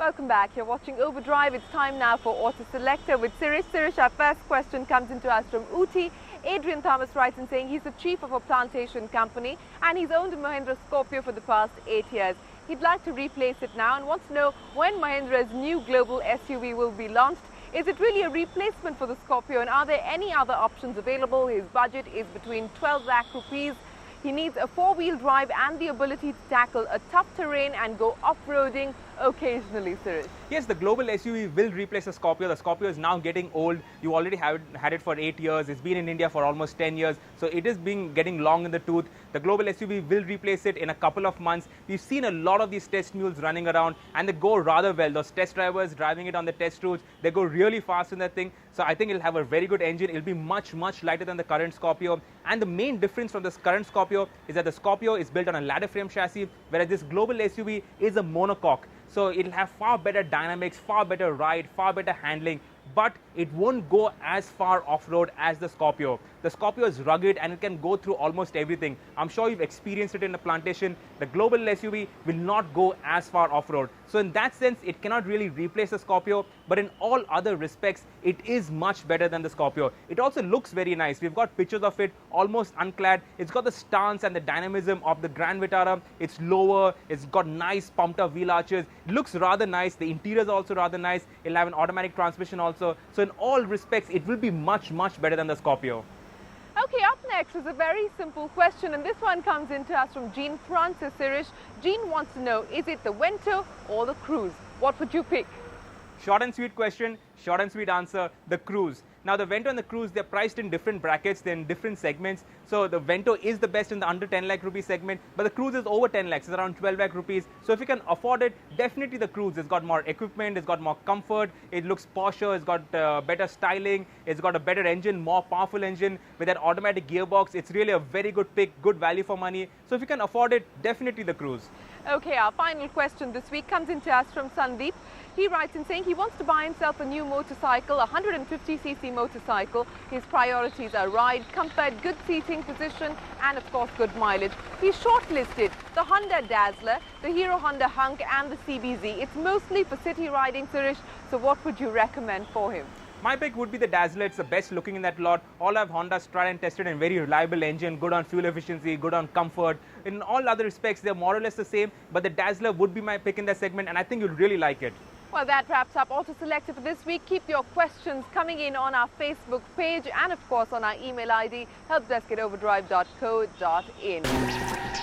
welcome back. You're watching Overdrive. It's time now for Autoselector with Sirish. Sirish, our first question comes into us from Ooty. Adrian Thomas writes in saying he's the chief of a plantation company and he's owned a Mahindra Scorpio for the past 8 years. He'd like to replace it now and wants to know when Mahindra's new global SUV will be launched. Is it really a replacement for the Scorpio and are there any other options available? His budget is between 12 lakh rupees. He needs a four-wheel drive and the ability to tackle a tough terrain and go off-roading occasionally, Sirish. Yes, the global SUV will replace the Scorpio. The Scorpio is now getting old. You already had it for 8 years. It's been in India for almost 10 years. So it is getting long in the tooth. The global SUV will replace it in a couple of months. We've seen a lot of these test mules running around and they go rather well. Those test drivers driving it on the test routes, they go really fast in that thing. So I think it'll have a very good engine. It'll be much lighter than the current Scorpio. And the main difference from this current Scorpio is that the Scorpio is built on a ladder frame chassis, whereas this global SUV is a monocoque. So it'll have far better dynamics, far better ride, far better handling, but it won't go as far off-road as the Scorpio. The Scorpio is rugged and it can go through almost everything. I'm sure you've experienced it in the plantation. The global SUV will not go as far off-road. So in that sense, it cannot really replace the Scorpio, but in all other respects, it is much better than the Scorpio. It also looks very nice. We've got pictures of it almost unclad. It's got the stance and the dynamism of the Grand Vitara. It's lower. It's got nice pumped up wheel arches. It looks rather nice. The interior is also rather nice. It'll have an automatic transmission also. So in all respects, it will be much better than the Scorpio. Okay, up next is a very simple question, and this one comes into us from Jean Francis. Sirish. Jean wants to know, is it the Vento or the Cruise? What would you pick? Short and sweet question, short and sweet answer, the Cruise. Now the Vento and the Cruise, they're priced in different brackets, they're in different segments. So the Vento is the best in the under 10 lakh rupee segment, but the Cruise is over 10 lakhs, it's around 12 lakh rupees. So if you can afford it, definitely the Cruise. It's got more equipment, it's got more comfort, it looks posher, it's got better styling, it's got a better engine, more powerful engine with that automatic gearbox. It's really a very good pick, good value for money. So if you can afford it, definitely the Cruise. Okay, our final question this week comes into us from Sandeep. He writes in saying he wants to buy himself a new motorcycle, a 150cc motorcycle. His priorities are ride, comfort, good seating position and of course good mileage. He shortlisted the Honda Dazzler, the Hero Honda Hunk and the CBZ. It's mostly for city riding, Sirish. So what would you recommend for him? My pick would be the Dazzler. It's the best looking in that lot. All have Honda's tried and tested and very reliable engine, good on fuel efficiency, good on comfort. In all other respects, they're more or less the same, but the Dazzler would be my pick in that segment and I think you'll really like it. Well, that wraps up Autoselector for this week. Keep your questions coming in on our Facebook page and of course on our email ID, helpdesk@overdrive.co.in.